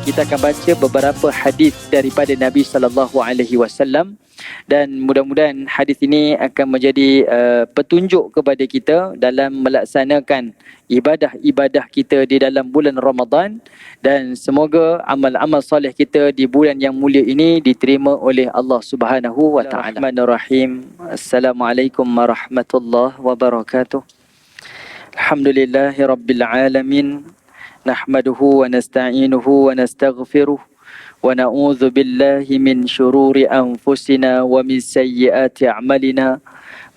kita akan baca beberapa hadis daripada Nabi SAW, dan mudah-mudahan hadis ini akan menjadi petunjuk kepada kita dalam melaksanakan ibadah-ibadah kita di dalam bulan Ramadan, dan semoga amal-amal soleh kita di bulan yang mulia ini diterima oleh Allah Subhanahu wa taala. Bismillahirrahmanirrahim. Assalamualaikum warahmatullahi wabarakatuh. Alhamdulillahirabbil alamin. Nahmaduhu wa nasta'inuhu wa nastaghfiruh wa na'udzu billahi min syururi anfusina wa min sayyiati a'malina.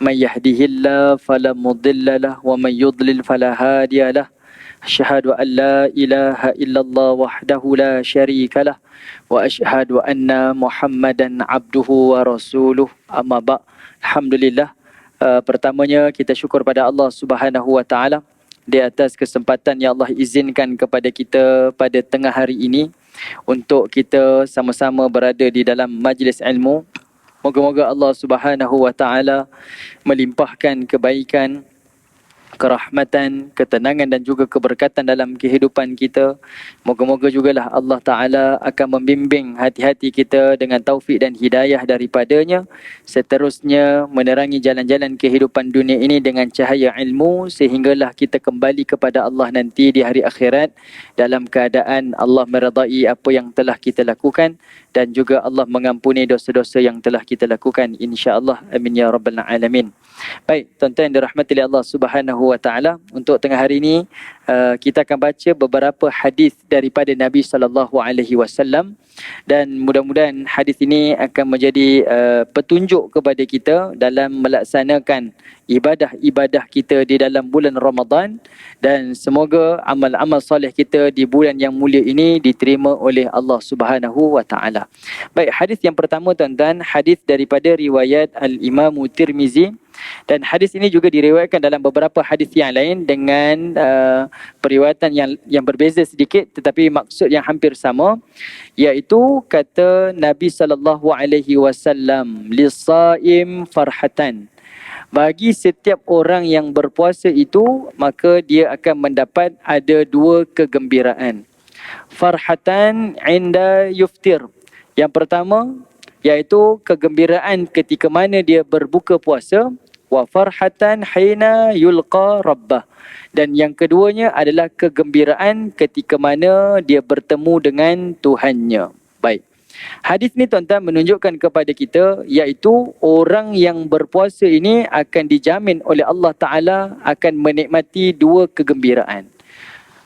Man yahdihillahu fala mudilla lahu wa man yudlil fala hadiya lahu. Asyhadu an la ilaha illallah wahdahu la syarika lah wa asyhadu anna Muhammadan abduhu wa rasuluh. Amma ba'. Alhamdulillah, pertamanya kita syukur pada Allah Subhanahu wa taala di atas kesempatan yang Allah izinkan kepada kita pada tengah hari ini untuk kita sama-sama berada di dalam majlis ilmu. Moga-moga Allah Subhanahu wa taala melimpahkan kebaikan, kerahmatan, ketenangan dan juga keberkatan dalam kehidupan kita. Moga-moga jugalah Allah Ta'ala akan membimbing hati-hati kita dengan taufik dan hidayah daripadanya, seterusnya menerangi jalan-jalan kehidupan dunia ini dengan cahaya ilmu, sehinggalah kita kembali kepada Allah nanti di hari akhirat dalam keadaan Allah meredai apa yang telah kita lakukan dan juga Allah mengampuni dosa-dosa yang telah kita lakukan, insya-Allah. Amin ya rabbal alamin. Baik, tuan-tuan yang dirahmati oleh Allah Subhanahu wa taala, untuk tengah hari ini kita akan baca beberapa hadis daripada Nabi SAW, dan mudah-mudahan hadis ini akan menjadi petunjuk kepada kita dalam melaksanakan ibadah-ibadah kita di dalam bulan Ramadan, dan semoga amal-amal soleh kita di bulan yang mulia ini diterima oleh Allah Subhanahu wa taala. Baik, hadis yang pertama tuan-tuan, hadis daripada riwayat Al-Imam Tirmizi, dan hadis ini juga diriwayatkan dalam beberapa hadis yang lain dengan periwayatan yang berbeza sedikit tetapi maksud yang hampir sama, iaitu kata Nabi SAW, "Lis-saim farhatan." Bagi setiap orang yang berpuasa itu, maka dia akan mendapat ada dua kegembiraan. Farhatan inda yuftir. Yang pertama, iaitu kegembiraan ketika mana dia berbuka puasa. Wa farhatan hina yulqa rabbah. Dan yang keduanya adalah kegembiraan ketika mana dia bertemu dengan Tuhannya. Baik. Hadis ni tuan-tuan menunjukkan kepada kita, iaitu orang yang berpuasa ini akan dijamin oleh Allah Ta'ala akan menikmati dua kegembiraan.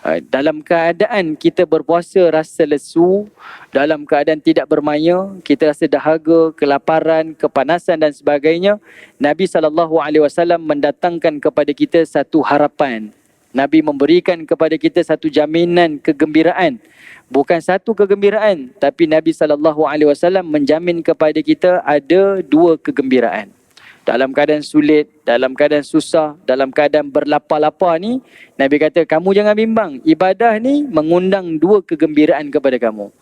Dalam keadaan kita berpuasa rasa lesu, dalam keadaan tidak bermaya, kita rasa dahaga, kelaparan, kepanasan dan sebagainya, Nabi SAW mendatangkan kepada kita satu harapan. Nabi memberikan kepada kita satu jaminan kegembiraan. Bukan satu kegembiraan, tapi Nabi SAW menjamin kepada kita ada dua kegembiraan. Dalam keadaan sulit, dalam keadaan susah, dalam keadaan berlapar-lapar ni, Nabi kata, kamu jangan bimbang. Ibadah ni mengundang dua kegembiraan kepada kamu.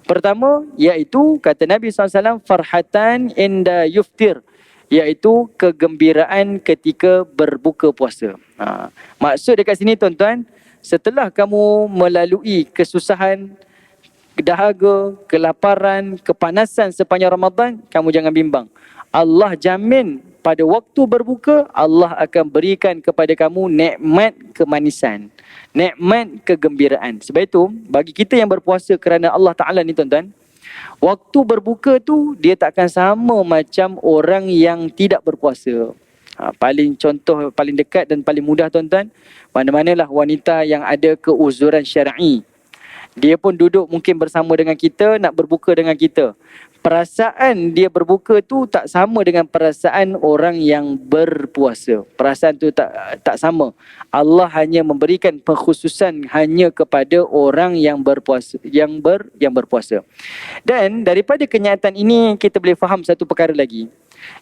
Pertama, iaitu kata Nabi SAW, farhatan inda yuftir, iaitu kegembiraan ketika berbuka puasa. Maksud dekat sini tuan-tuan, setelah kamu melalui kesusahan, dahaga, kelaparan, kepanasan sepanjang Ramadan, kamu jangan bimbang. Allah jamin pada waktu berbuka, Allah akan berikan kepada kamu nikmat kemanisan, nikmat kegembiraan. Sebab itu, bagi kita yang berpuasa kerana Allah Ta'ala ni tuan-tuan, waktu berbuka tu dia tak akan sama macam orang yang tidak berpuasa. Paling contoh, paling dekat dan paling mudah tuan-tuan, mana-manalah wanita yang ada keuzuran syar'i. Dia pun duduk mungkin bersama dengan kita, nak berbuka dengan kita. Perasaan dia berbuka tu tak sama dengan perasaan orang yang berpuasa. Perasaan tu tak sama. Allah hanya memberikan pengkhususan hanya kepada orang yang berpuasa, yang berpuasa. Dan daripada kenyataan ini kita boleh faham satu perkara lagi,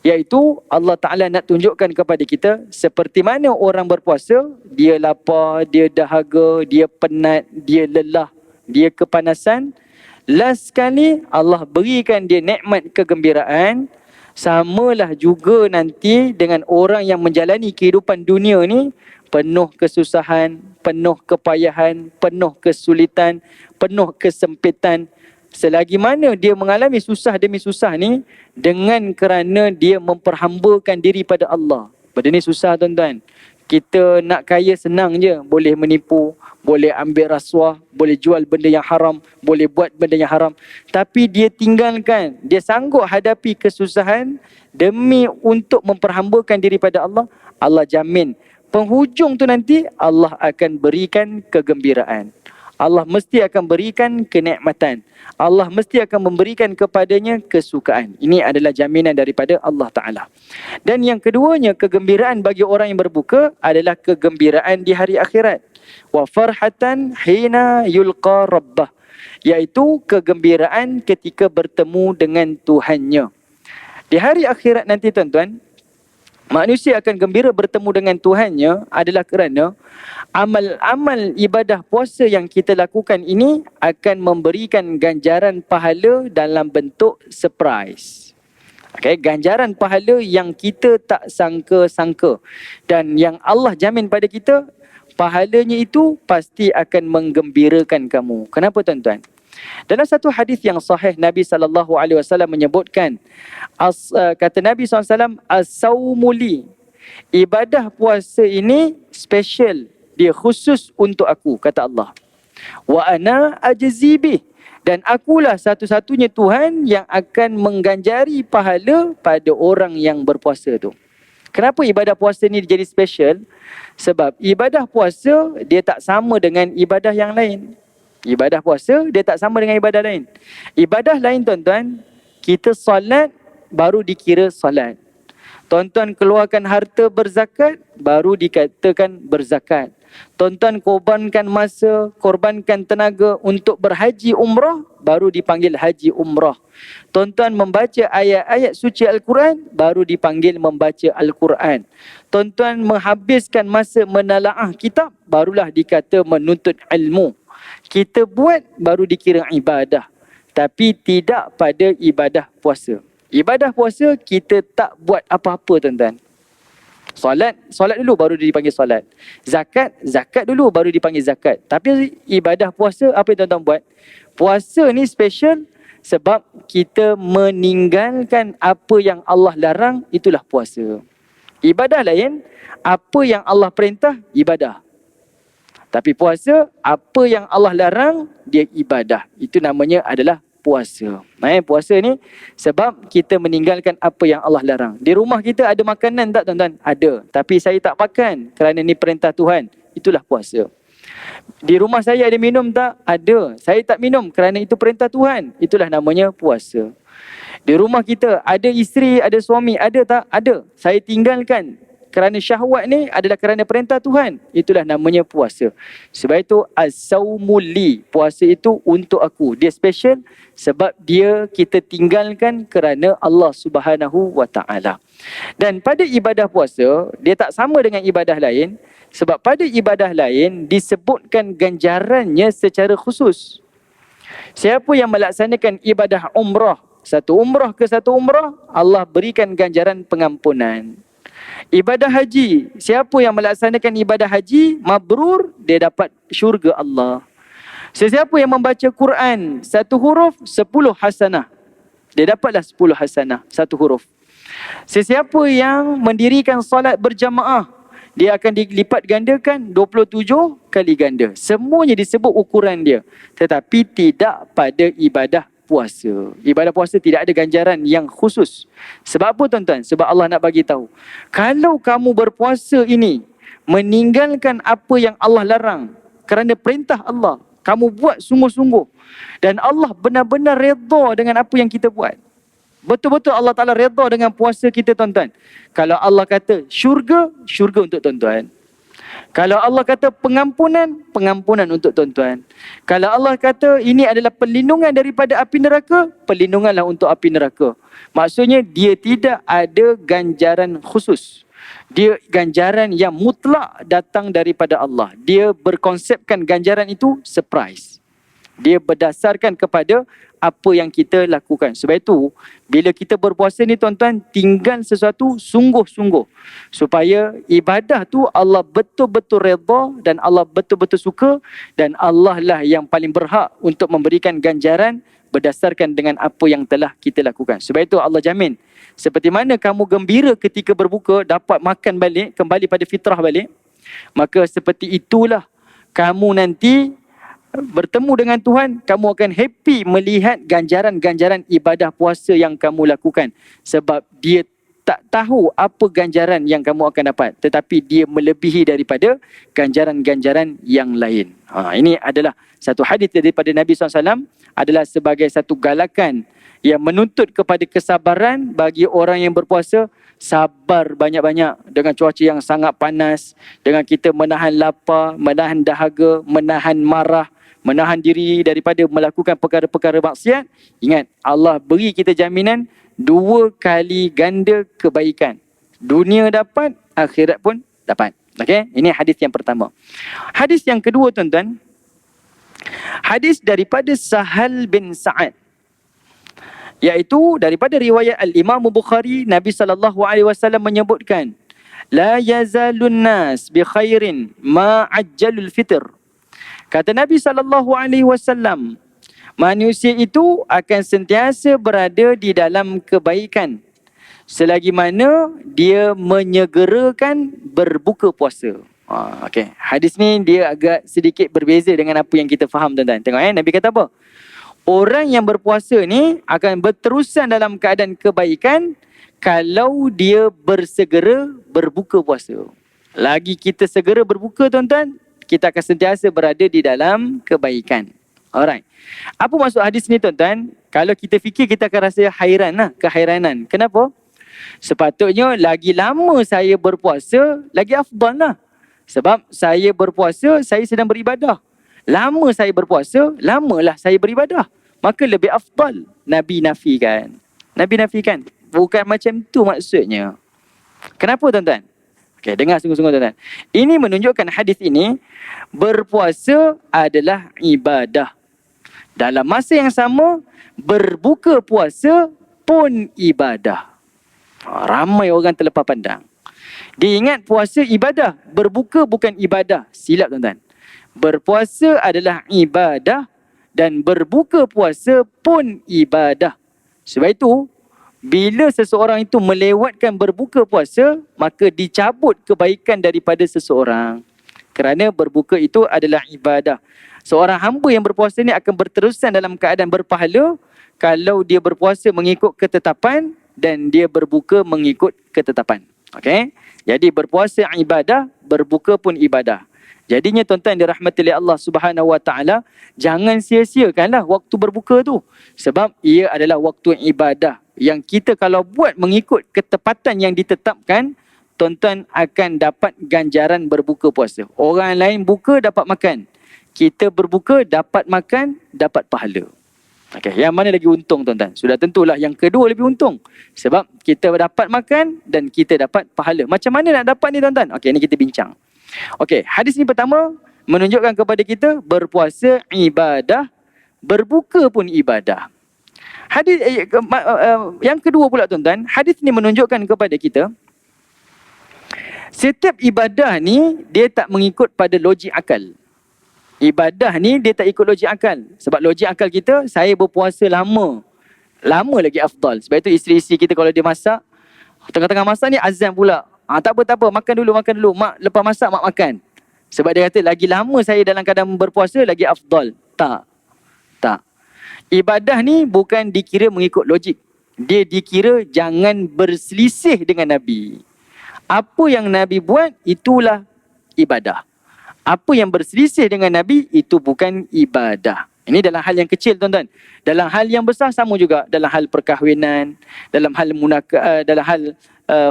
iaitu Allah Ta'ala nak tunjukkan kepada kita seperti mana orang berpuasa, dia lapar, dia dahaga, dia penat, dia lelah, dia kepanasan. Last sekali Allah berikan dia nikmat kegembiraan. Samalah juga nanti dengan orang yang menjalani kehidupan dunia ni, penuh kesusahan, penuh kepayahan, penuh kesulitan, penuh kesempitan. Selagi mana dia mengalami susah demi susah ni, dengan kerana dia memperhambakan diri pada Allah. Benda ni susah tuan-tuan. Kita nak kaya senang je. Boleh menipu, boleh ambil rasuah, boleh jual benda yang haram, boleh buat benda yang haram. Tapi dia tinggalkan, dia sanggup hadapi kesusahan demi untuk memperhambakan diri pada Allah. Allah jamin penghujung tu nanti Allah akan berikan kegembiraan. Allah mesti akan berikan kenikmatan. Allah mesti akan memberikan kepadanya kesukaan. Ini adalah jaminan daripada Allah Ta'ala. Dan yang keduanya, kegembiraan bagi orang yang berbuka adalah kegembiraan di hari akhirat. Wa farhatan hina yulqa rabbah. Iaitu kegembiraan ketika bertemu dengan Tuhannya. Di hari akhirat nanti tuan-tuan, manusia akan gembira bertemu dengan Tuhannya adalah kerana amal-amal ibadah puasa yang kita lakukan ini akan memberikan ganjaran pahala dalam bentuk surprise. Okay, ganjaran pahala yang kita tak sangka-sangka. Dan yang Allah jamin pada kita, pahalanya itu pasti akan menggembirakan kamu. Kenapa tuan-tuan? Dalam satu hadis yang sahih, Nabi SAW menyebutkan, kata Nabi SAW, as-sawmuli, ibadah puasa ini special, dia khusus untuk aku, kata Allah. Wa ana ajzibih, dan akulah satu-satunya Tuhan yang akan mengganjari pahala pada orang yang berpuasa tu. Kenapa ibadah puasa ni jadi special? Sebab ibadah puasa dia tak sama dengan ibadah yang lain. Ibadah puasa dia tak sama dengan ibadah lain. Ibadah lain tuan-tuan, kita solat baru dikira solat. Tuan-tuan keluarkan harta berzakat, baru dikatakan berzakat. Tuan-tuan korbankan masa, korbankan tenaga untuk berhaji umrah, baru dipanggil haji umrah. Tuan-tuan membaca ayat-ayat suci Al-Quran, baru dipanggil membaca Al-Quran. Tuan-tuan menghabiskan masa menalaah kitab, barulah dikata menuntut ilmu. Kita buat baru dikira ibadah. Tapi tidak pada ibadah puasa. Ibadah puasa kita tak buat apa-apa tuan-tuan. Solat dulu baru dipanggil solat. Zakat dulu baru dipanggil zakat. Tapi ibadah puasa apa yang tuan-tuan buat? Puasa ni special sebab kita meninggalkan apa yang Allah larang, itulah puasa. Ibadah lain, apa yang Allah perintah, ibadah. Tapi puasa, apa yang Allah larang, dia ibadah. Itu namanya adalah puasa. Puasa ni sebab kita meninggalkan apa yang Allah larang. Di rumah kita ada makanan tak tuan-tuan? Ada. Tapi saya tak makan kerana ni perintah Tuhan. Itulah puasa. Di rumah saya ada minum tak? Ada. Saya tak minum kerana itu perintah Tuhan. Itulah namanya puasa. Di rumah kita ada isteri, ada suami, ada tak? Ada. Saya tinggalkan kerana syahwat ni adalah kerana perintah Tuhan. Itulah namanya puasa. Sebab itu as-sawmuli, puasa itu untuk aku. Dia special sebab dia kita tinggalkan kerana Allah Subhanahu wa taala. Dan pada ibadah puasa, dia tak sama dengan ibadah lain sebab pada ibadah lain disebutkan ganjarannya secara khusus. Siapa yang melaksanakan ibadah umrah, satu umrah ke satu umrah, Allah berikan ganjaran pengampunan. Ibadah haji, siapa yang melaksanakan ibadah haji mabrur, dia dapat syurga Allah. Sesiapa yang membaca Quran satu huruf, 10 hasanah, dia dapatlah 10 hasanah satu huruf. Sesiapa yang mendirikan solat berjamaah, dia akan dilipat gandakan 27 kali ganda. Semuanya disebut ukuran dia, tetapi tidak pada ibadah puasa. Ibadah puasa tidak ada ganjaran yang khusus. Sebab apa tuan-tuan? Sebab Allah nak bagi tahu, kalau kamu berpuasa ini meninggalkan apa yang Allah larang kerana perintah Allah, kamu buat sungguh-sungguh dan Allah benar-benar redha dengan apa yang kita buat. Betul-betul Allah Ta'ala redha dengan puasa kita tuan-tuan. Kalau Allah kata syurga, syurga untuk tuan-tuan. Kalau Allah kata pengampunan, pengampunan untuk tuan-tuan. Kalau Allah kata ini adalah perlindungan daripada api neraka, perlindunganlah untuk api neraka. Maksudnya dia tidak ada ganjaran khusus. Dia ganjaran yang mutlak datang daripada Allah. Dia berkonsepkan ganjaran itu surprise. Dia berdasarkan kepada apa yang kita lakukan. Sebab itu, bila kita berpuasa ni tuan-tuan, tinggal sesuatu sungguh-sungguh. Supaya ibadah tu Allah betul-betul redha dan Allah betul-betul suka. Dan Allah lah yang paling berhak untuk memberikan ganjaran berdasarkan dengan apa yang telah kita lakukan. Sebab itu Allah jamin. Seperti mana kamu gembira ketika berbuka, dapat makan balik, kembali pada fitrah balik. Maka seperti itulah kamu nanti bertemu dengan Tuhan, kamu akan happy melihat ganjaran-ganjaran ibadah puasa yang kamu lakukan. Sebab dia tak tahu apa ganjaran yang kamu akan dapat. Tetapi dia melebihi daripada ganjaran-ganjaran yang lain. Ini adalah satu hadis daripada Nabi SAW. Adalah sebagai satu galakan yang menuntut kepada kesabaran bagi orang yang berpuasa. Sabar banyak-banyak dengan cuaca yang sangat panas. Dengan kita menahan lapar, menahan dahaga, menahan marah, menahan diri daripada melakukan perkara-perkara maksiat. Ingat, Allah beri kita jaminan 2 kali ganda kebaikan. Dunia dapat, akhirat pun dapat. Okey, ini hadis yang pertama. Hadis yang kedua tuan-tuan, hadis daripada Sahal bin Sa'ad, iaitu daripada riwayat Al-Imam Bukhari. Nabi SAW menyebutkan, la yazalun nas bi khairin ma ajjalul fitr. Kata Nabi SAW, manusia itu akan sentiasa berada di dalam kebaikan selagi mana dia menyegerakan berbuka puasa. Okay. Hadis ni dia agak sedikit berbeza dengan apa yang kita faham tuan-tuan. Tengok Nabi kata apa? Orang yang berpuasa ni akan berterusan dalam keadaan kebaikan kalau dia bersegera berbuka puasa. Lagi kita segera berbuka tuan-tuan, kita akan sentiasa berada di dalam kebaikan. Alright. Apa maksud hadis ni tuan-tuan? Kalau kita fikir, kita akan rasa hairan lah, kehairanan. Kenapa? Sepatutnya lagi lama saya berpuasa, lagi afdal lah. Sebab saya berpuasa, saya sedang beribadah. Lama saya berpuasa, lamalah saya beribadah. Maka lebih afdal. Nabi nafikan. Nabi nafikan. Bukan macam tu maksudnya. Kenapa tuan-tuan? Okay, dengar sungguh-sungguh tuan-tuan. Ini menunjukkan hadis ini, berpuasa adalah ibadah. Dalam masa yang sama, berbuka puasa pun ibadah. Ramai orang terlepas pandang. Dia ingat puasa ibadah, berbuka bukan ibadah. Silap tuan-tuan. Berpuasa adalah ibadah dan berbuka puasa pun ibadah. Sebab itu, bila seseorang itu melewatkan berbuka puasa, maka dicabut kebaikan daripada seseorang. Kerana berbuka itu adalah ibadah. Seorang hamba yang berpuasa ni akan berterusan dalam keadaan berpahala kalau dia berpuasa mengikut ketetapan dan dia berbuka mengikut ketetapan. Okey? Jadi berpuasa ibadah, berbuka pun ibadah. Jadinya tuan-tuan dirahmati oleh Allah Subhanahu Wa Taala, jangan sia-siakanlah waktu berbuka tu. Sebab ia adalah waktu ibadah yang kita kalau buat mengikut ketepatan yang ditetapkan, tuan-tuan akan dapat ganjaran berbuka puasa. Orang lain buka dapat makan. Kita berbuka dapat makan, dapat pahala. Okay, yang mana lagi untung tuan-tuan? Sudah tentulah yang kedua lebih untung. Sebab kita dapat makan dan kita dapat pahala. Macam mana nak dapat ni tuan-tuan? Okey, ni kita bincang. Okey, hadis ni pertama menunjukkan kepada kita berpuasa ibadah, berbuka pun ibadah. Hadis yang kedua pula tuan-tuan, hadis ni menunjukkan kepada kita setiap ibadah ni dia tak mengikut pada logik akal. Ibadah ni dia tak ikut logik akal. Sebab logik akal kita, saya berpuasa lama lagi afdal. Sebab itu isteri-isteri kita kalau dia masak, tengah-tengah masak ni azan pula. Tak apa, makan dulu. Mak lepas masak mak makan. Sebab dia kata lagi lama saya dalam keadaan berpuasa lagi afdal. Tak. Ibadah ni bukan dikira mengikut logik. Dia dikira jangan berselisih dengan Nabi. Apa yang Nabi buat, itulah ibadah. Apa yang berselisih dengan Nabi, itu bukan ibadah. Ini dalam hal yang kecil tuan-tuan. Dalam hal yang besar sama juga. Dalam hal perkahwinan, dalam hal dalam hal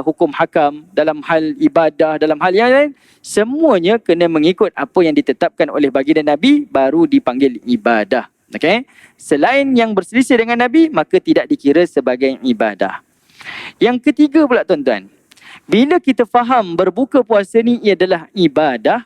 hukum hakam, dalam hal ibadah, dalam hal yang lain. Semuanya kena mengikut apa yang ditetapkan oleh baginda Nabi, baru dipanggil ibadah. Okay? Selain yang berselisih dengan Nabi, maka tidak dikira sebagai ibadah. Yang ketiga pula tuan-tuan, bila kita faham berbuka puasa ni adalah ibadah,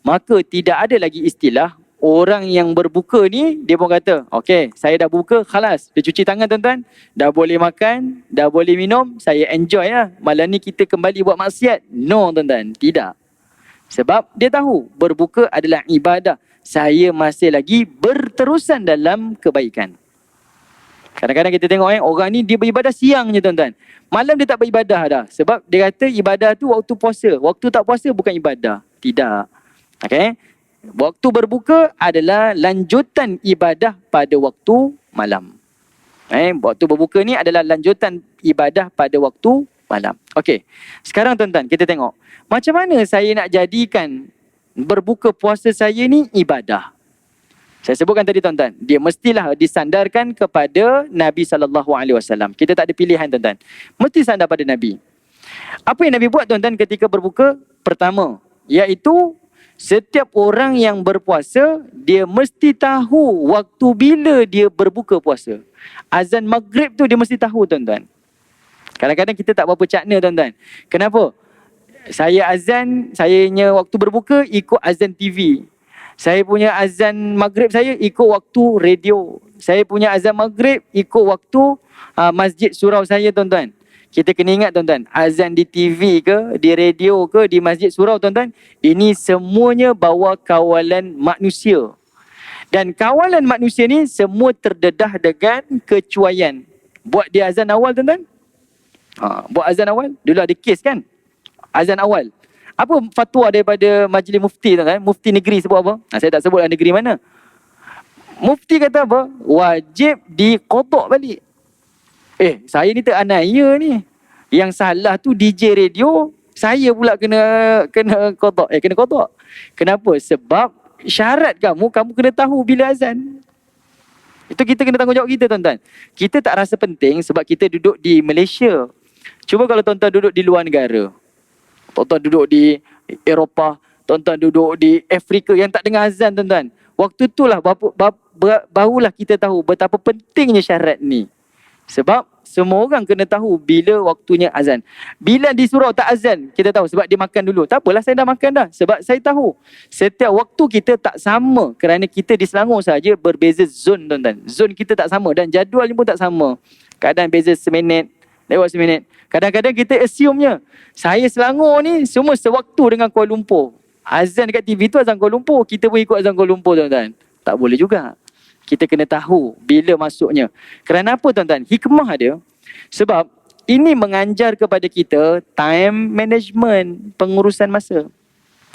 maka tidak ada lagi istilah orang yang berbuka ni, dia pun kata, okey, saya dah buka, khalas. Dia cuci tangan tuan-tuan, dah boleh makan, dah boleh minum, saya enjoy lah. Malam ni kita kembali buat maksiat. No tuan-tuan, tidak. Sebab dia tahu, berbuka adalah ibadah. Saya masih lagi berterusan dalam kebaikan. Kadang-kadang kita tengok orang ni dia beribadah siang je tuan-tuan. Malam dia tak beribadah dah. Sebab dia kata ibadah tu waktu puasa. Waktu tak puasa bukan ibadah. Tidak. Okay. Waktu berbuka adalah lanjutan ibadah pada waktu malam. Waktu berbuka ni adalah lanjutan ibadah pada waktu malam. Okey. Sekarang tuan-tuan, kita tengok. Macam mana saya nak jadikan berbuka puasa saya ni ibadah? Saya sebutkan tadi tuan-tuan, dia mestilah disandarkan kepada Nabi SAW. Kita tak ada pilihan tuan-tuan. Mesti sandar pada Nabi. Apa yang Nabi buat tuan-tuan ketika berbuka? Pertama, iaitu setiap orang yang berpuasa, dia mesti tahu waktu bila dia berbuka puasa. Azan maghrib tu dia mesti tahu tuan-tuan. Kadang-kadang kita tak berapa cakna tuan-tuan. Kenapa? Saya azan, sayanya waktu berbuka ikut azan TV. Saya punya azan maghrib saya ikut waktu radio. Saya punya azan maghrib ikut waktu masjid surau saya tuan-tuan. Kita kena ingat tuan-tuan, azan di TV ke, di radio ke, di masjid surau tuan-tuan, ini semuanya bawa kawalan manusia. Dan kawalan manusia ni semua terdedah dengan kecuaian. Buat dia azan awal tuan-tuan. Buat azan awal, dulu ada kes kan? Azan awal. Apa fatwa daripada majlis mufti tuan-tuan? Mufti negeri sebut apa? Saya tak sebutlah negeri mana. Mufti kata apa? Wajib diqadak balik. Saya ni teranaya ni. Yang salah tu DJ radio, saya pula kena qada. Kena qada. Kenapa? Sebab syarat kamu kena tahu bila azan. Itu kita kena tanggungjawab kita tuan-tuan. Kita tak rasa penting sebab kita duduk di Malaysia. Cuba kalau tuan-tuan duduk di luar negara. Tuan-tuan duduk di Eropah, tuan-tuan duduk di Afrika yang tak dengar azan tuan-tuan. Waktu itulah barulah kita tahu betapa pentingnya syarat ni. Sebab semua orang kena tahu bila waktunya azan. Bila di surau tak azan, kita tahu sebab dia makan dulu. Tak apalah, saya dah makan dah. Sebab saya tahu setiap waktu kita tak sama kerana kita di Selangor saja berbeza zon tuan-tuan. Zon kita tak sama dan jadualnya pun tak sama. Kadang beza seminit, lewat seminit. Kadang-kadang kita assume-nya, saya Selangor ni semua sewaktu dengan Kuala Lumpur. Azan dekat TV tu azan Kuala Lumpur, kita pun ikut azan Kuala Lumpur tuan-tuan. Tak boleh juga. Kita kena tahu bila masuknya. Kerana apa tuan-tuan? Hikmah dia. Sebab ini mengajar kepada kita time management, pengurusan masa.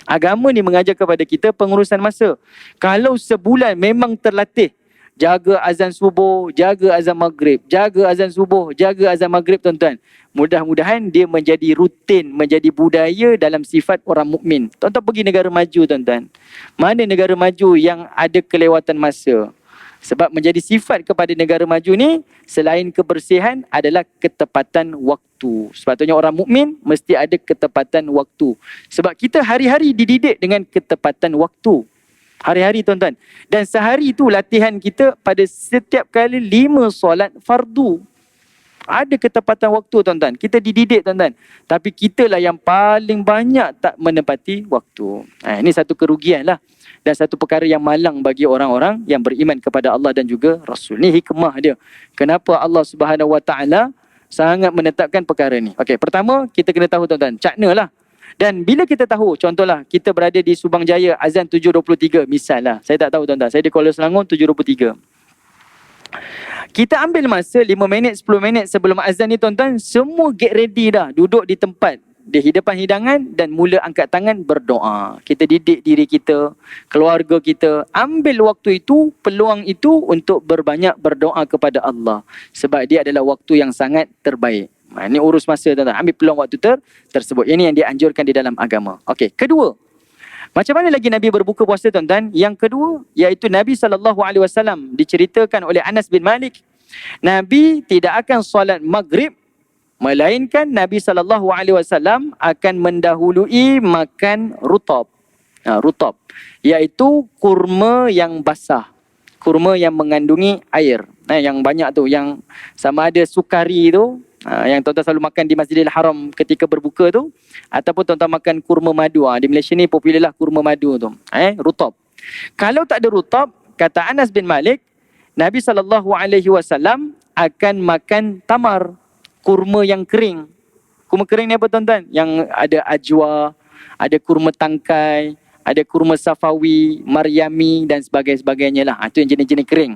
Agama ni mengajar kepada kita pengurusan masa. Kalau sebulan memang terlatih jaga azan subuh, jaga azan maghrib, jaga azan subuh, jaga azan maghrib tuan-tuan. Mudah-mudahan dia menjadi rutin, menjadi budaya dalam sifat orang mukmin. Tuan-tuan pergi negara maju tuan-tuan. Mana negara maju yang ada kelewatan masa? Sebab menjadi sifat kepada negara maju ni, selain kebersihan adalah ketepatan waktu. Sepatutnya orang mukmin mesti ada ketepatan waktu. Sebab kita hari-hari dididik dengan ketepatan waktu. Hari-hari tuan-tuan. Dan sehari itu latihan kita pada setiap kali 5 solat fardu. Ada ketepatan waktu tuan-tuan. Kita dididik tuan-tuan. Tapi kitalah yang paling banyak tak menepati waktu. Ini satu kerugian lah. Dan satu perkara yang malang bagi orang-orang yang beriman kepada Allah dan juga Rasul. Ni hikmah dia. Kenapa Allah Subhanahu Wa Taala sangat menetapkan perkara ni. Okey, pertama kita kena tahu tuan-tuan, cakna lah. Dan bila kita tahu, contohlah kita berada di Subang Jaya azan 7.23 misal lah. Saya tak tahu tuan-tuan, saya di Kuala Selangor 7.23. Kita ambil masa 5 minit, 10 minit sebelum azan ni tuan-tuan, semua get ready dah, duduk di tempat. Di hadapan hidangan dan mula angkat tangan berdoa. Kita didik diri kita, keluarga kita. Ambil waktu itu, peluang itu untuk berbanyak berdoa kepada Allah. Sebab dia adalah waktu yang sangat terbaik. Ini urus masa tuan-tuan. Ambil peluang waktu tersebut. Ini yang dianjurkan di dalam agama. Okey, kedua. Macam mana lagi Nabi berbuka puasa tuan-tuan? Yang kedua, iaitu Nabi SAW diceritakan oleh Anas bin Malik. Nabi tidak akan solat maghrib melainkan Nabi SAW akan mendahului makan rutab. Rutab, iaitu kurma yang basah. Kurma yang mengandungi air. Yang banyak tu, yang sama ada sukari tu, yang tuan-tuan selalu makan di Masjidil Haram ketika berbuka tu. Ataupun tuan-tuan makan kurma madu. Di Malaysia ni popular lah kurma madu tu. Rutab. Kalau tak ada rutab, kata Anas bin Malik, Nabi SAW akan makan tamar, kurma yang kering. Kurma kering ni apa tuan-tuan? Yang ada ajwa, ada kurma tangkai, ada kurma safawi, maryami dan sebagainya lah. Itu yang jenis-jenis kering.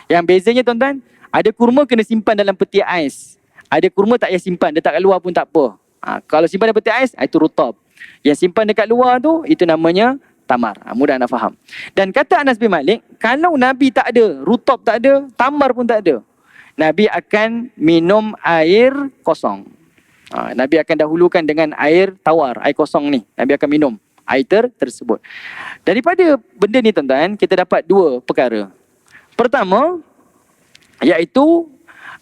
Yang bezanya tuan-tuan, ada kurma kena simpan dalam peti ais. Ada kurma tak payah simpan, dia tak kat luar pun tak apa. Kalau simpan dalam peti ais, itu rutab. Yang simpan dekat luar tu, itu namanya tamar. Mudah nak faham. Dan kata Anas bin Malik, kalau Nabi tak ada, rutab tak ada, tamar pun tak ada, Nabi akan minum air kosong. Nabi akan dahulukan dengan air tawar, air kosong ni. Nabi akan minum air tersebut. Daripada benda ni tuan-tuan, kita dapat dua perkara. Pertama, iaitu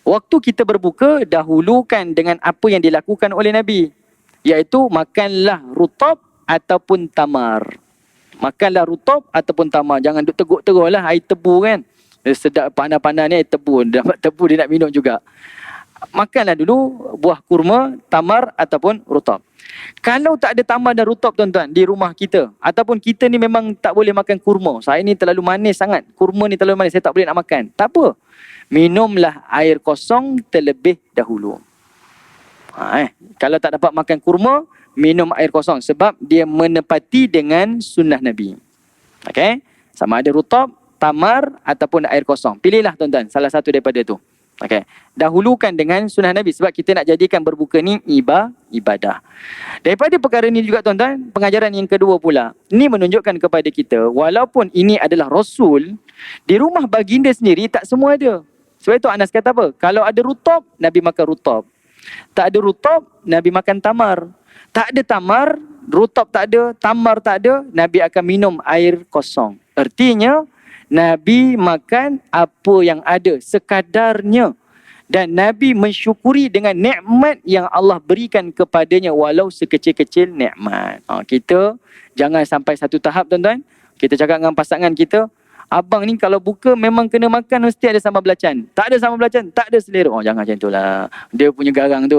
waktu kita berbuka, dahulukan dengan apa yang dilakukan oleh Nabi. Iaitu makanlah rutab ataupun tamar. Makanlah rutab ataupun tamar. Jangan duk teguk terus lah air tebu kan. Sedap panas-panas ni air tebu. Dapat tebu dia nak minum juga. Makanlah dulu buah kurma, tamar ataupun rutab. Kalau tak ada tamar dan rutab tuan-tuan di rumah kita, ataupun kita ni memang tak boleh makan kurma. Saya ni terlalu manis sangat. Kurma ni terlalu manis, saya tak boleh nak makan. Tak apa. Minumlah air kosong terlebih dahulu. Kalau tak dapat makan kurma, minum air kosong sebab dia menepati dengan sunnah Nabi. Okey? Sama ada rutab, tamar ataupun air kosong. Pilihlah tuan-tuan salah satu daripada tu. Okey. Dahulukan dengan sunnah Nabi sebab kita nak jadikan berbuka ni ibadah. Daripada perkara ni juga tuan-tuan, pengajaran yang kedua pula. Ini menunjukkan kepada kita walaupun ini adalah Rasul, di rumah baginda sendiri tak semua ada. Sebab itu Anas kata apa? Kalau ada rutab, Nabi makan rutab. Tak ada rutab, Nabi makan tamar. Tak ada tamar, rutab tak ada, tamar tak ada, Nabi akan minum air kosong. Artinya, Nabi makan apa yang ada, sekadarnya. Dan Nabi mensyukuri dengan nikmat yang Allah berikan kepadanya walau sekecil-kecil nikmat. Kita jangan sampai satu tahap tuan-tuan, kita cakap dengan pasangan kita, abang ni kalau buka memang kena makan mesti ada sambal belacan. Tak ada sambal belacan, tak ada selera. Jangan macam tu lah. Dia punya garang tu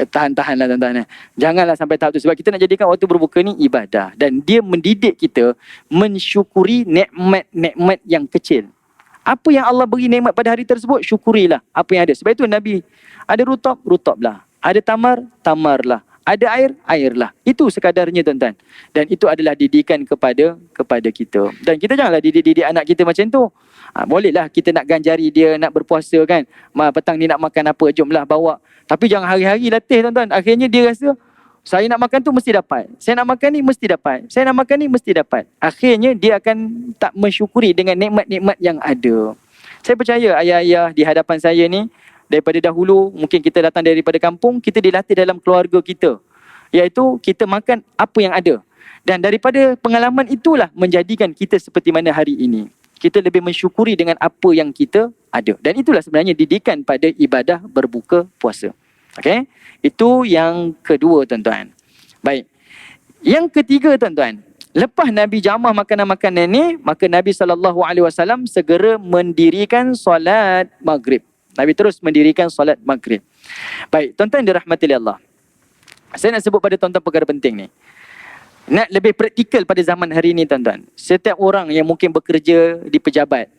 tahan-tahan lah tuan-tuan. Janganlah sampai tahap tu. Sebab kita nak jadikan waktu berbuka ni ibadah. Dan dia mendidik kita mensyukuri nikmat-nikmat yang kecil. Apa yang Allah beri nikmat pada hari tersebut, syukurilah apa yang ada. Sebab itu Nabi, ada rutab, rutablah. Ada tamar, tamarlah. Ada air, airlah. Itu sekadarnya tuan-tuan. Dan itu adalah didikan kepada kita. Dan kita janganlah didik anak kita macam tu. Bolehlah kita nak ganjari dia nak berpuasa kan. Petang ni nak makan apa, jomlah bawa. Tapi jangan hari-hari latih tuan-tuan. Akhirnya dia rasa, saya nak makan tu mesti dapat. Saya nak makan ni mesti dapat. Saya nak makan ni mesti dapat. Akhirnya dia akan tak mensyukuri dengan nikmat-nikmat yang ada. Saya percaya ayah-ayah di hadapan saya ni, daripada dahulu, mungkin kita datang daripada kampung, kita dilatih dalam keluarga kita. Iaitu kita makan apa yang ada. Dan daripada pengalaman itulah menjadikan kita seperti mana hari ini. Kita lebih mensyukuri dengan apa yang kita ada. Dan itulah sebenarnya didikan pada ibadah berbuka puasa. Okey? Itu yang kedua tuan-tuan. Baik. Yang ketiga tuan-tuan. Lepas Nabi jamah makanan-makanan ni, maka Nabi SAW segera mendirikan solat maghrib. Nabi terus mendirikan solat maghrib. Baik, tuan-tuan dirahmati Allah. Saya nak sebut pada tuan-tuan perkara penting ni. Nak lebih praktikal pada zaman hari ni tuan-tuan. Setiap orang yang mungkin bekerja di pejabat,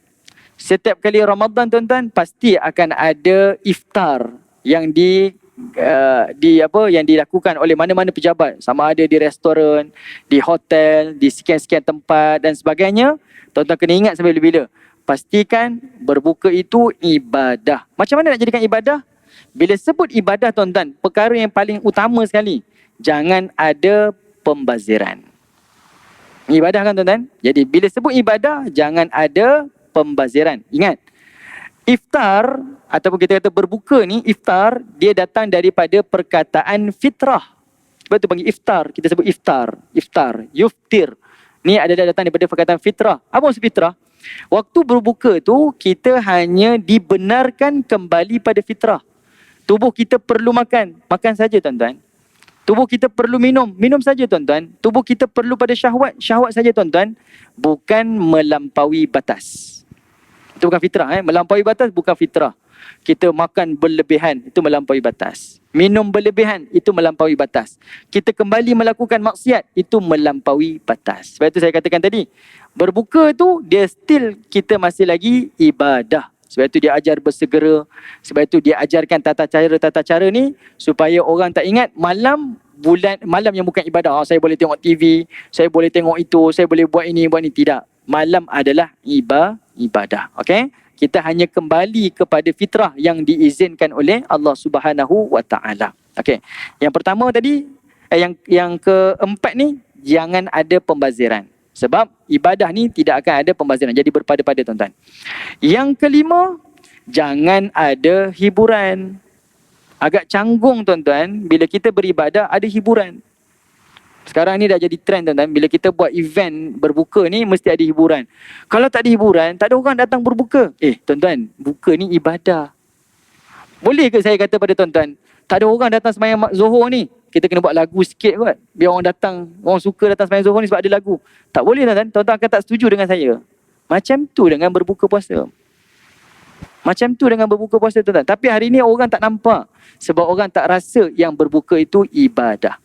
setiap kali Ramadan tuan-tuan, pasti akan ada iftar yang yang dilakukan oleh mana-mana pejabat. Sama ada di restoran, di hotel, di sekian-sekian tempat dan sebagainya. Tuan-tuan kena ingat sampai bila-bila. Pastikan berbuka itu ibadah. Macam mana nak jadikan ibadah? Bila sebut ibadah tuan-tuan, perkara yang paling utama sekali, jangan ada pembaziran. Ibadah kan tuan-tuan? Jadi bila sebut ibadah, jangan ada pembaziran. Ingat, iftar ataupun kita kata berbuka ni, iftar, dia datang daripada perkataan fitrah. Sebab tu panggil iftar, kita sebut iftar. Iftar, yuftir. Ni adalah datang daripada perkataan fitrah. Apa maksud fitrah? Waktu berbuka tu, kita hanya dibenarkan kembali pada fitrah. Tubuh kita perlu makan, makan saja tuan-tuan. Tubuh kita perlu minum, minum saja tuan-tuan. Tubuh kita perlu pada syahwat, syahwat saja tuan-tuan. Bukan melampaui batas. Itu bukan fitrah. Melampaui batas bukan fitrah. Kita makan berlebihan, itu melampaui batas. Minum berlebihan, itu melampaui batas. Kita kembali melakukan maksiat, itu melampaui batas. Sebab itu saya katakan tadi, berbuka tu dia still kita masih lagi ibadah. Sebab itu dia ajar bersegera. Sebab itu dia ajarkan tata cara ni supaya orang tak ingat malam yang bukan ibadah. Saya boleh tengok TV, saya boleh tengok itu, saya boleh buat ini, buat ni. Tidak. Malam adalah ibadah. Okey? Kita hanya kembali kepada fitrah yang diizinkan oleh Allah Subhanahu wa taala. Okey. Yang pertama tadi, yang keempat ni, jangan ada pembaziran. Sebab ibadah ni tidak akan ada pembaziran. Jadi berpada-pada tuan-tuan. Yang kelima, jangan ada hiburan. Agak canggung tuan-tuan, bila kita beribadah ada hiburan. Sekarang ni dah jadi trend tuan-tuan, bila kita buat event berbuka ni mesti ada hiburan. Kalau tak ada hiburan, tak ada orang datang berbuka. Tuan-tuan, buka ni ibadah. Boleh ke saya kata pada tuan-tuan, tak ada orang datang sembahyang Zuhur ni, kita kena buat lagu sikit kot, biar orang datang, orang suka datang sembahyang Zuhur ni sebab ada lagu. Tak boleh tuan-tuan, tuan-tuan akan tak setuju dengan saya. Macam tu dengan berbuka puasa. Macam tu dengan berbuka puasa tuan-tuan. Tapi hari ni orang tak nampak, sebab orang tak rasa yang berbuka itu ibadah.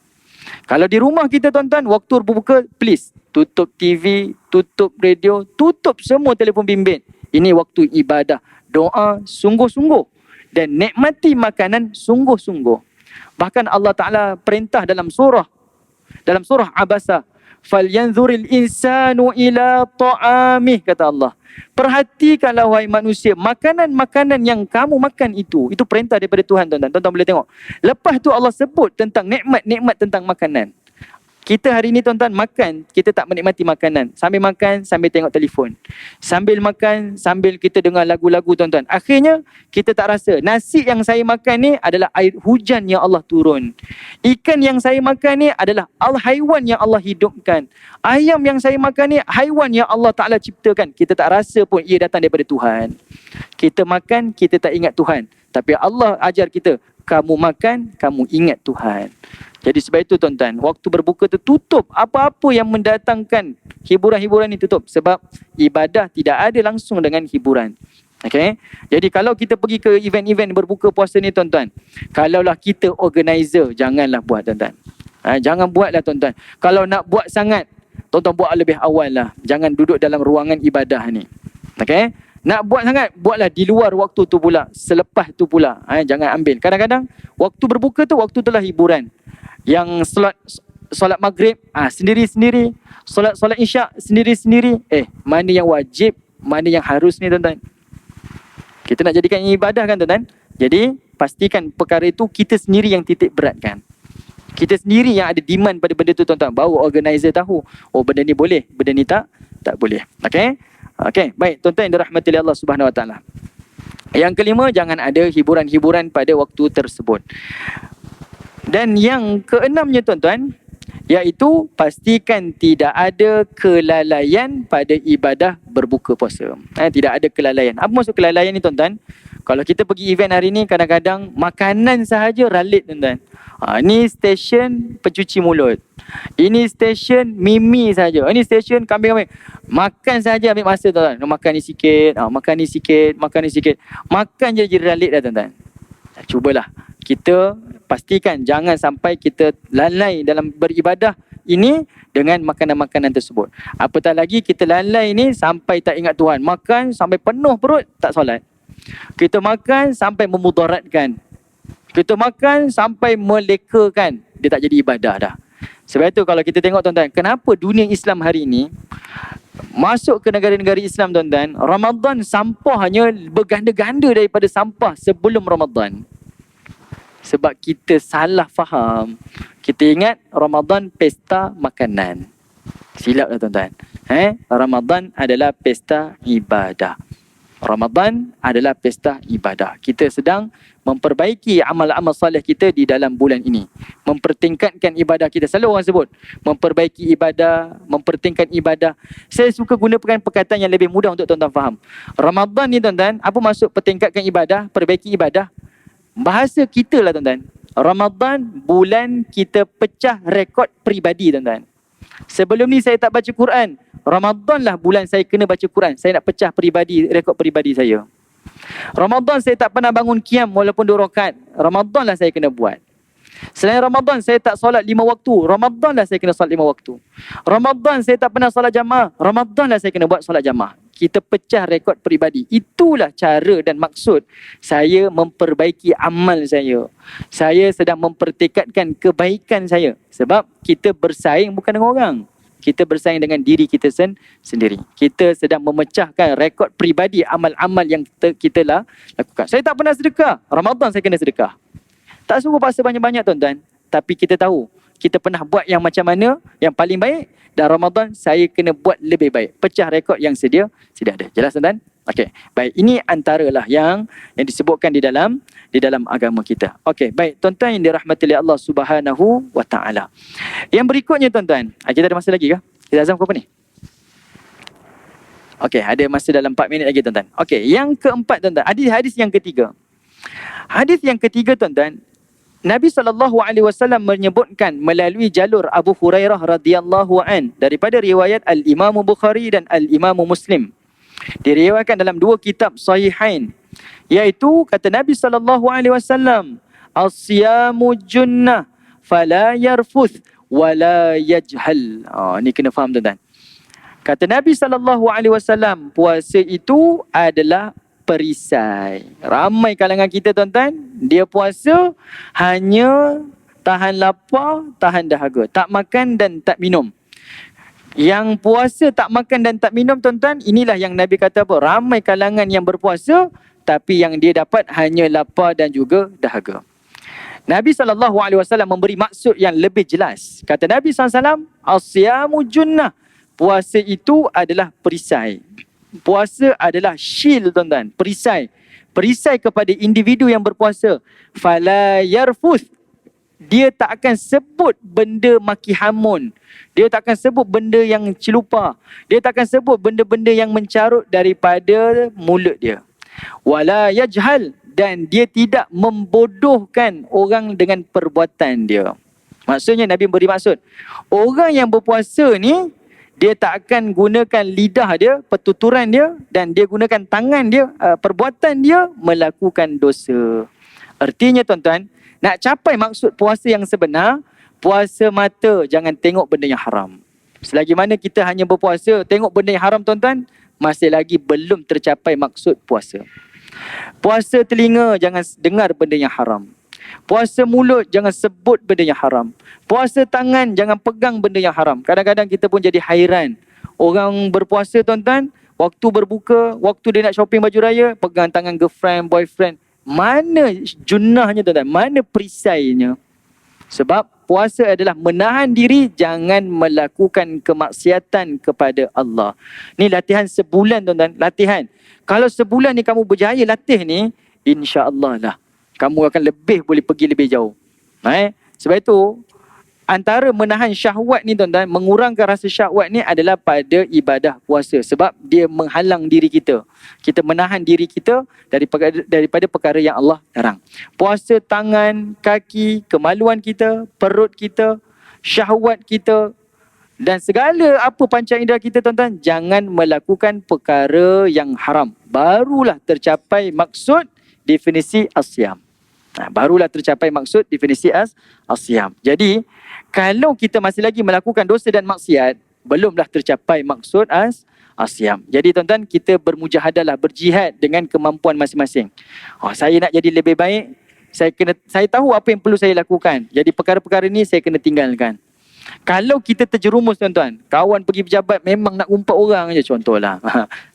Kalau di rumah kita tuan-tuan, waktu berbuka, please tutup TV, tutup radio, tutup semua telefon bimbit. Ini waktu ibadah. Doa sungguh-sungguh dan nikmati makanan sungguh-sungguh. Bahkan Allah Ta'ala perintah dalam surah Abasa, falyanzuril insanu ila ta'amih, kata Allah. Perhatikanlah wahai manusia, makanan-makanan yang kamu makan itu perintah daripada Tuhan tuan-tuan. Tuan-tuan boleh tengok. Lepas tu Allah sebut tentang nikmat-nikmat tentang makanan. Kita hari ni tuan-tuan makan, kita tak menikmati makanan. Sambil makan, sambil tengok telefon. Sambil makan, sambil kita dengar lagu-lagu tuan-tuan. Akhirnya, kita tak rasa. Nasi yang saya makan ni adalah air hujan yang Allah turun. Ikan yang saya makan ni adalah haiwan yang Allah hidupkan. Ayam yang saya makan ni, haiwan yang Allah Ta'ala ciptakan. Kita tak rasa pun ia datang daripada Tuhan. Kita makan, kita tak ingat Tuhan. Tapi Allah ajar kita, kamu makan, kamu ingat Tuhan. Jadi sebab itu tuan-tuan, waktu berbuka tu tutup apa-apa yang mendatangkan hiburan-hiburan ni, tutup. Sebab ibadah tidak ada langsung dengan hiburan. Okay? Jadi kalau kita pergi ke event-event berbuka puasa ni tuan-tuan, kalaulah kita organizer, janganlah buat tuan-tuan. Jangan buatlah tuan-tuan. Kalau nak buat sangat, tuan-tuan buat lebih awal lah. Jangan duduk dalam ruangan ibadah ni. Okay? Nak buat sangat, buatlah di luar waktu tu pula. Selepas tu pula. Jangan ambil. Kadang-kadang waktu berbuka tu, waktu tu lah hiburan. Yang solat maghrib sendiri-sendiri, solat isyak sendiri-sendiri. Mana yang wajib, mana yang harus ni tuan-tuan. Kita nak jadikan ini ibadah kan tuan-tuan. Jadi pastikan perkara itu kita sendiri yang titik beratkan. Kita sendiri yang ada demand pada benda tu tuan-tuan. Baru organizer tahu, oh benda ni boleh, benda ni tak boleh. Okey, baik tuan-tuan yang dirahmati oleh Allah Subhanahu Wa Taala. Yang kelima, jangan ada hiburan-hiburan pada waktu tersebut. Dan yang keenamnya tuan-tuan, iaitu pastikan tidak ada kelalaian pada ibadah berbuka puasa. Tidak ada kelalaian. Apa maksud kelalaian ni tuan-tuan? Kalau kita pergi event hari ni, kadang-kadang makanan sahaja ralit tuan-tuan. Ini stesen pencuci mulut. Ini stesen mimi saja. Ini stesen kambing-kambing. Makan saja ambil masa tuan-tuan. Makan ni sikit, makan ni sikit, makan ni sikit. Makan je jadi ralit dah tuan-tuan. Cubalah. Kita pastikan jangan sampai kita lalai dalam beribadah ini dengan makanan-makanan tersebut. Apatah lagi kita lalai ni sampai tak ingat Tuhan. Makan sampai penuh perut, tak solat. Kita makan sampai memudaratkan. Kita makan sampai melekakan. Dia tak jadi ibadah dah. Sebab itu kalau kita tengok tuan-tuan, kenapa dunia Islam hari ini masuk ke negara-negara Islam tuan-tuan, Ramadan sampahnya berganda-ganda daripada sampah sebelum Ramadan. Sebab kita salah faham. Kita ingat Ramadan pesta makanan. Silap lah tuan-tuan. Ramadan adalah pesta ibadah. Ramadan adalah pesta ibadah. Kita sedang memperbaiki amal-amal soleh kita di dalam bulan ini. Mempertingkatkan ibadah kita. Selalu orang sebut memperbaiki ibadah, mempertingkatkan ibadah. Saya suka gunakan perkataan yang lebih mudah untuk tuan-tuan faham. Ramadan ni tuan-tuan, apa maksud pertingkatkan ibadah, perbaiki ibadah? Bahasa kita lah tuan-tuan. Ramadan bulan kita pecah rekod peribadi tuan-tuan. Sebelum ni saya tak baca Quran. Ramadan lah bulan saya kena baca Quran. Saya nak pecah rekod peribadi saya. Ramadan saya tak pernah bangun qiyam walaupun 2 rakaat. Ramadan lah saya kena buat. Selain Ramadan saya tak solat 5 waktu. Ramadan lah saya kena solat 5 waktu. Ramadan saya tak pernah solat jamaah. Ramadan lah saya kena buat solat jamaah. Kita pecah rekod peribadi. Itulah cara dan maksud saya memperbaiki amal saya. Saya sedang mempertekadkan kebaikan saya. Sebab kita bersaing bukan dengan orang. Kita bersaing dengan diri kita sendiri. Kita sedang memecahkan rekod peribadi amal-amal yang kita lakukan. Saya tak pernah sedekah. Ramadan saya kena sedekah. Tak suruh paksa banyak-banyak tuan-tuan. Tapi kita tahu, kita pernah buat yang macam mana, yang paling baik. Dan Ramadan saya kena buat lebih baik. Pecah rekod yang sedia ada. Jelas tuan-tuan? Okey, baik. Ini antaralah yang disebutkan di dalam agama kita. Okey, baik. Tuan-tuan yang dirahmati oleh Allah Subhanahu wa taala. Yang berikutnya tuan-tuan, kita ada masa lagi ke? Kita azam ke apa ni? Okey, ada masa dalam 4 minit lagi tuan-tuan. Okey, yang keempat tuan-tuan, hadis yang ketiga. Hadis yang ketiga tuan-tuan, Nabi SAW menyebutkan melalui jalur Abu Hurairah radhiyallahu an daripada riwayat Al-Imam Bukhari dan Al-Imam Muslim. Diriwayatkan dalam 2 kitab sahihain, iaitu kata Nabi SAW, as-siyamu junnah fala yarfuth wala yajhal. Ni kena faham tuan-tuan. Kata Nabi SAW, puasa itu adalah perisai. Ramai kalangan kita tuan-tuan, dia puasa hanya tahan lapar, tahan dahaga, tak makan dan tak minum. Yang puasa tak makan dan tak minum tuan-tuan, inilah yang Nabi kata apa? Ramai kalangan yang berpuasa tapi yang dia dapat hanya lapar dan juga dahaga. Nabi SAW memberi maksud yang lebih jelas. Kata Nabi SAW, as-siyamu junnah, puasa itu adalah perisai. Puasa adalah shield tuan-tuan, perisai. Perisai kepada individu yang berpuasa. Fala yarfuth, dia tak akan sebut benda maki hamun. Dia tak akan sebut benda yang celupa. Dia tak akan sebut benda-benda yang mencarut daripada mulut dia. Wala yajhal, dan dia tidak membodohkan orang dengan perbuatan dia. Maksudnya Nabi beri maksud, orang yang berpuasa ni, dia tak akan gunakan lidah dia, pertuturan dia, dan dia gunakan tangan dia, perbuatan dia melakukan dosa. Artinya tuan-tuan, nak capai maksud puasa yang sebenar, puasa mata jangan tengok benda yang haram. Selagi mana kita hanya berpuasa tengok benda yang haram tuan-tuan, masih lagi belum tercapai maksud puasa. Puasa telinga jangan dengar benda yang haram. Puasa mulut jangan sebut benda yang haram. Puasa tangan jangan pegang benda yang haram. Kadang-kadang kita pun jadi hairan. Orang berpuasa tuan-tuan, waktu berbuka, waktu dia nak shopping baju raya, pegang tangan girlfriend, boyfriend. Mana junnahnya tuan-tuan? Mana perisainya? Sebab puasa adalah menahan diri jangan melakukan kemaksiatan kepada Allah. Ni latihan sebulan tuan-tuan, latihan. Kalau sebulan ni kamu berjaya latih ni, insya-Allah lah kamu akan boleh pergi lebih jauh. Sebab itu, antara menahan syahwat ni tuan-tuan, mengurangkan rasa syahwat ni adalah pada ibadah puasa. Sebab dia menghalang diri kita. Kita menahan diri kita daripada perkara yang Allah larang. Puasa tangan, kaki, kemaluan kita, perut kita, syahwat kita, dan segala apa panca indera kita tuan-tuan, jangan melakukan perkara yang haram. Barulah tercapai maksud definisi as-siyam. Barulah tercapai maksud definisi as-siyam. Jadi, kalau kita masih lagi melakukan dosa dan maksiat, belumlah tercapai maksud as-siyam. Jadi tuan-tuan, kita bermujahadalah, berjihad dengan kemampuan masing-masing. Saya nak jadi lebih baik, saya tahu apa yang perlu saya lakukan. Jadi perkara-perkara ni saya kena tinggalkan. Kalau kita terjerumus tuan-tuan, kawan pergi pejabat memang nak umpat orang je, contohlah.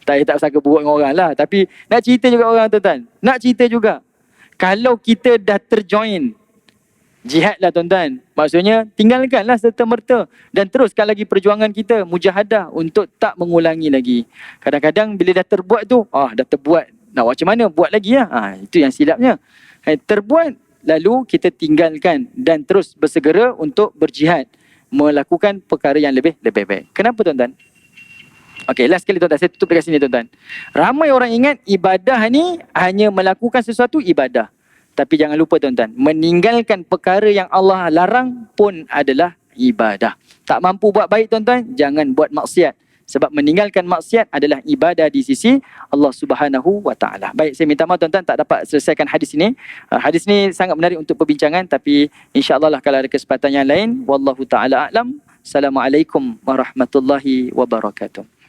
Saya tak sangka buruk dengan orang lah, tapi nak cerita juga orang tuan-tuan. Nak cerita juga. Kalau kita dah terjoin, jihadlah tuan-tuan. Maksudnya tinggalkanlah serta-merta dan teruskan lagi perjuangan kita, mujahadah untuk tak mengulangi lagi. Kadang-kadang bila dah terbuat tu, dah terbuat, nak macam mana? Buat lagi lah. Itu yang silapnya. Terbuat, lalu kita tinggalkan dan terus bersegera untuk berjihad, melakukan perkara yang lebih baik. Kenapa tuan-tuan? Okey, last sekali tuan-tuan, saya tutup dekat sini tuan-tuan. Ramai orang ingat ibadah ni hanya melakukan sesuatu ibadah. Tapi jangan lupa tuan-tuan, meninggalkan perkara yang Allah larang pun adalah ibadah. Tak mampu buat baik tuan-tuan, jangan buat maksiat. Sebab meninggalkan maksiat adalah ibadah di sisi Allah Subhanahu wa taala. Baik, saya minta maaf tuan-tuan tak dapat selesaikan hadis ini. Hadis ini sangat menarik untuk perbincangan, tapi insya-Allah lah kalau ada kesempatan yang lain, wallahu taala a'lam. Assalamualaikum warahmatullahi wabarakatuh.